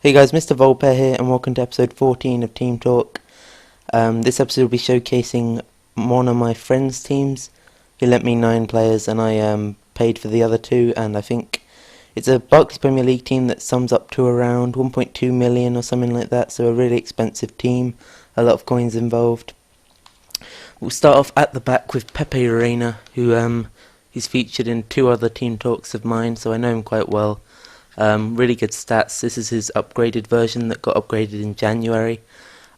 Hey guys, Mr. Volpe here, and welcome to episode 14 of Team Talk. This episode will be showcasing one of my friend's teams. He lent me 9 players, and I paid for the other 2, and I think it's a Barclays Premier League team that sums up to around 1.2 million or something like that, so a really expensive team, a lot of coins involved. We'll start off at the back with Pepe Reina, who he's featured in 2 other Team Talks of mine, so I know him quite well. Really good stats. This is his upgraded version that got upgraded in January.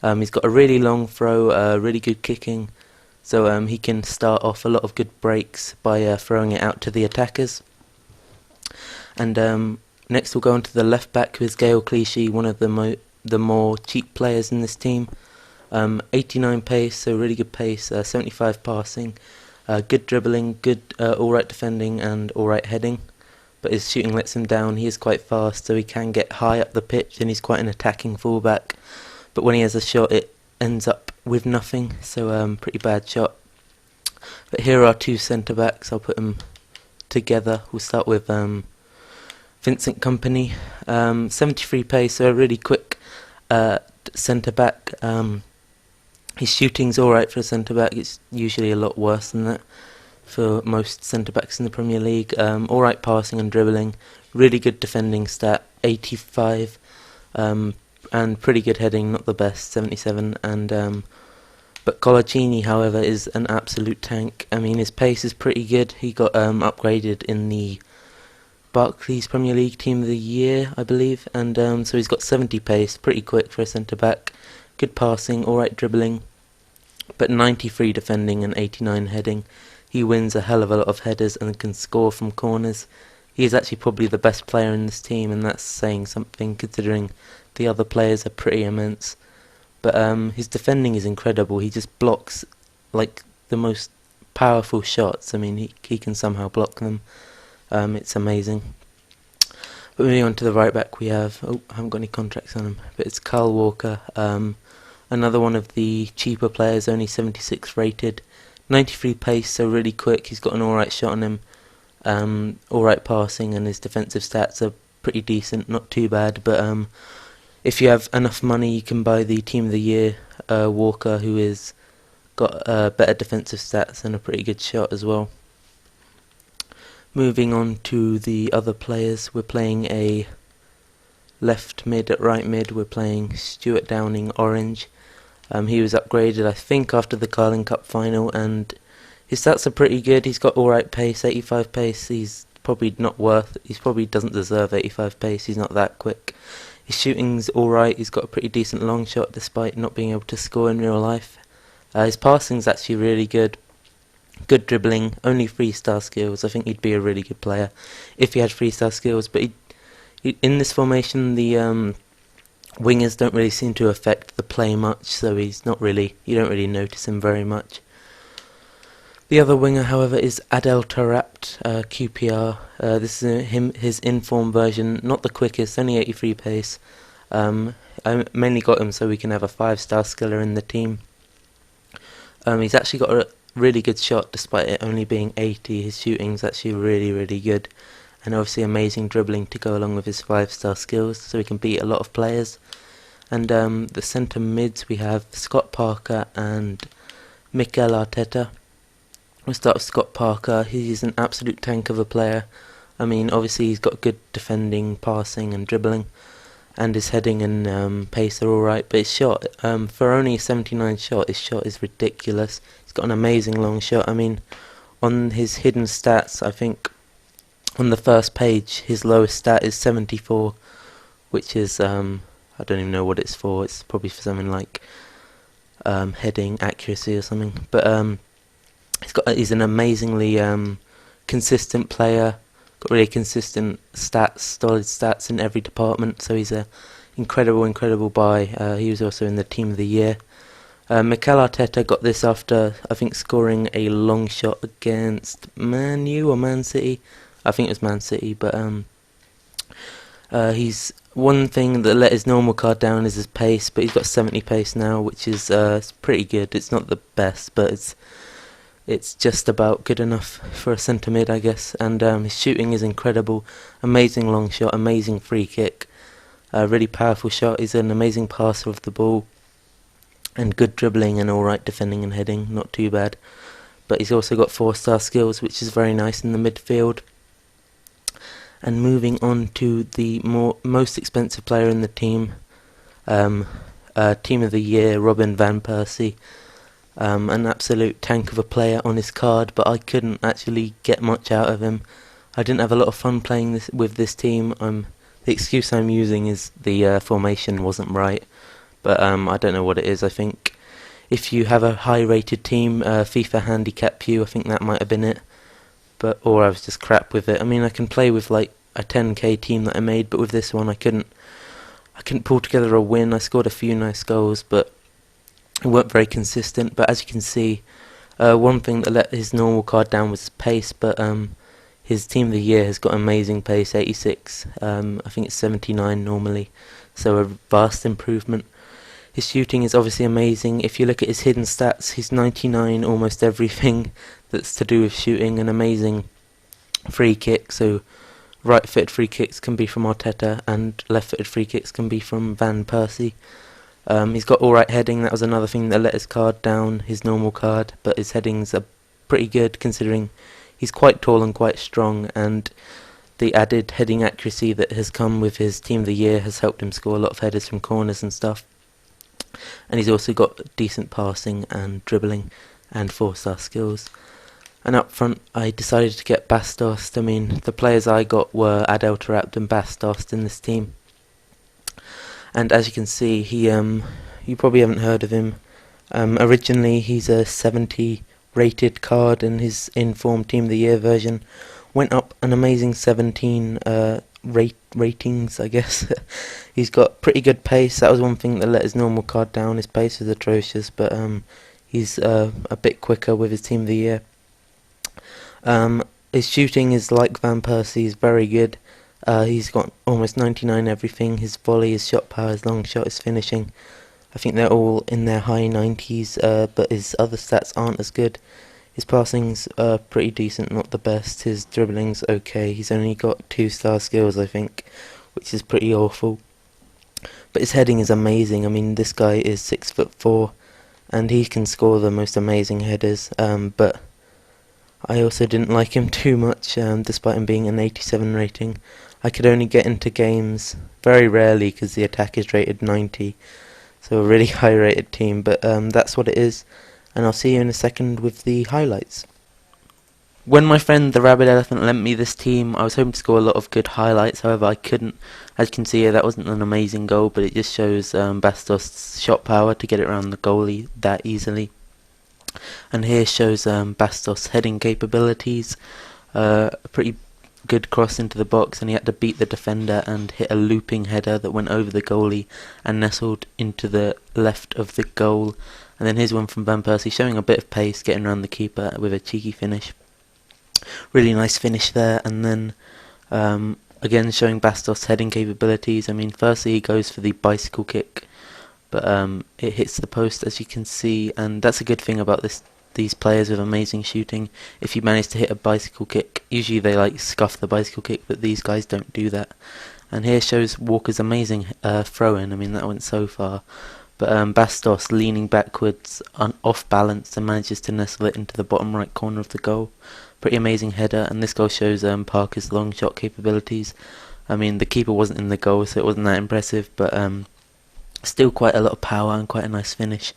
He's got a really long throw, really good kicking, so he can start off a lot of good breaks by throwing it out to the attackers. And next we'll go on to the left back, who is Gael Clichy, one of the more cheap players in this team. 89 pace, so really good pace, 75 passing, good dribbling, good alright defending and alright heading. But his shooting lets him down. He is quite fast, so he can get high up the pitch, and he's quite an attacking fullback. But when he has a shot, it ends up with nothing, so pretty bad shot. But here are 2 centre-backs. I'll put them together. We'll start with Vincent Kompany. 73 pace, so a really quick centre-back. His shooting's alright for a centre-back. It's usually a lot worse than that for most centre-backs in the Premier League. Alright passing and dribbling, really good defending stat, 85, and pretty good heading, not the best, 77, and but Colaccini, however, is an absolute tank. I mean, his pace is pretty good. He got upgraded in the Barclays Premier League Team of the Year, I believe, and so he's got 70 pace, pretty quick for a centre-back, good passing, alright dribbling, but 93 defending and 89 heading. He wins a hell of a lot of headers and can score from corners. He is actually probably the best player in this team, and that's saying something considering the other players are pretty immense. But his defending is incredible. He just blocks like the most powerful shots. I mean, he can somehow block them. It's amazing. But moving on to the right back, we have, I haven't got any contracts on him, but it's Kyle Walker. Another one of the cheaper players, only 76 rated. 93 pace, so really quick. He's got an alright shot on him, alright passing, and his defensive stats are pretty decent, not too bad. But if you have enough money, you can buy the Team of the Year Walker, who is got better defensive stats and a pretty good shot as well. Moving on to the other players, we're playing a left mid at right mid. We're playing Stuart Downing, orange. He was upgraded, I think, after the Carling Cup final, and his stats are pretty good. He's got alright pace, 85 pace. He probably doesn't deserve 85 pace. He's not that quick. His shooting's alright. He's got a pretty decent long shot, despite not being able to score in real life. His passing's actually really good. Good dribbling, only 3-star skills. I think he'd be a really good player if he had 3-star skills. But in this formation, the wingers don't really seem to affect the play much, so you don't really notice him very much. The other winger, however, is Adel Tarabt, QPR. This is his in-form version, not the quickest, only 83 pace. I mainly got him so we can have a 5-star skiller in the team. He's actually got a really good shot, despite it only being 80. His shooting's actually really, really good. And obviously amazing dribbling to go along with his 5-star skills, so he can beat a lot of players. And the centre mids, we have Scott Parker and Mikel Arteta. We'll start with Scott Parker. He's an absolute tank of a player. I mean, obviously he's got good defending, passing and dribbling, and his heading and pace are alright, but his shot, for only a 79 shot, his shot is ridiculous. He's got an amazing long shot. I mean, on his hidden stats, I think on the first page, his lowest stat is 74, which is, I don't even know what it's for. It's probably for something like heading accuracy or something. But he's an amazingly consistent player. Got really consistent stats, solid stats in every department. So he's a incredible buy. He was also in the Team of the Year. Mikel Arteta got this after, I think, scoring a long shot against Man U or Man City. I think it was Man City, but he's one thing that let his normal card down is his pace, but he's got 70 pace now, which is it's pretty good. It's not the best, but it's just about good enough for a centre mid, I guess. And his shooting is incredible, amazing long shot, amazing free kick. A really powerful shot. He's an amazing passer of the ball, and good dribbling and alright defending and heading, not too bad. But he's also got 4-star skills, which is very nice in the midfield. And moving on to the most expensive player in the team, Team of the Year, Robin van Persie. An absolute tank of a player on his card, but I couldn't actually get much out of him. I didn't have a lot of fun playing with this team. The excuse I'm using is the formation wasn't right, but I don't know what it is. I think if you have a high-rated team, FIFA handicap you. I think that might have been it, or I was just crap with it. I mean, I can play with like a 10k team that I made, but with this one, I couldn't pull together a win. I scored a few nice goals, but it weren't very consistent. But as you can see, one thing that let his normal card down was his pace, but his Team of the Year has got amazing pace, 86. I think it's 79 normally, so a vast improvement. His shooting is obviously amazing. If you look at his hidden stats, he's 99 almost everything that's to do with shooting. An amazing free kick, so right-footed free kicks can be from Arteta, and left-footed free kicks can be from Van Persie. He's got alright heading. That was another thing that let his card down, his normal card, but his headings are pretty good considering he's quite tall and quite strong, and the added heading accuracy that has come with his Team of the Year has helped him score a lot of headers from corners and stuff. And he's also got decent passing and dribbling and 4-star skills. And up front, I decided to get Bastos. I mean, the players I got were Adel-Tarabt and Bastos in this team. And as you can see, you probably haven't heard of him. Originally, he's a 70 rated card, and his in-form Team of the Year version went up an amazing 17 ratings, I guess. He's got pretty good pace. That was one thing that let his normal card down. His pace was atrocious, but he's a bit quicker with his Team of the Year. His shooting is like Van Persie's, very good. He's got almost 99 everything. His volley, his shot power, his long shot, his finishing, I think they're all in their high 90s, but his other stats aren't as good. His passing's pretty decent, not the best. His dribbling's okay. He's only got 2-star skills, I think, which is pretty awful. But his heading is amazing. I mean, this guy is 6'4", and he can score the most amazing headers. But I also didn't like him too much, despite him being an 87 rating. I could only get into games very rarely because the attack is rated 90. So a really high rated team, but that's what it is. And I'll see you in a second with the highlights. When my friend the Rabbit Elephant lent me this team, I was hoping to score a lot of good highlights, however I couldn't. As you can see here, that wasn't an amazing goal, but it just shows Bastos' shot power to get it around the goalie that easily. And here shows Bastos' heading capabilities. A pretty good cross into the box, and he had to beat the defender and hit a looping header that went over the goalie and nestled into the left of the goal. And then here's one from Van Persie, showing a bit of pace, getting around the keeper with a cheeky finish. Really nice finish there. And then again showing Bastos' heading capabilities. I mean, firstly he goes for the bicycle kick, but it hits the post, as you can see, and that's a good thing about these players with amazing shooting. If you manage to hit a bicycle kick, usually they like scuff the bicycle kick, but these guys don't do that. And here shows Walker's amazing throw-in. I mean, that went so far. But Bastos leaning backwards off balance and manages to nestle it into the bottom right corner of the goal. Pretty amazing header, and this goal shows Parker's long shot capabilities. I mean, the keeper wasn't in the goal, so it wasn't that impressive, but still quite a lot of power and quite a nice finish.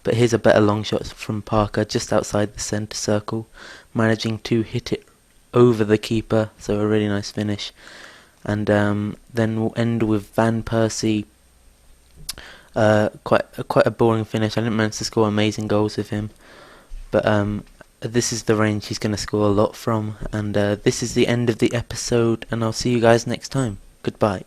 But here's a better long shot from Parker just outside the centre circle, managing to hit it over the keeper, so a really nice finish. And then we'll end with Van Persie. Quite a boring finish. I didn't manage to score amazing goals with him, but this is the range he's going to score a lot from. And this is the end of the episode, and I'll see you guys next time. Goodbye.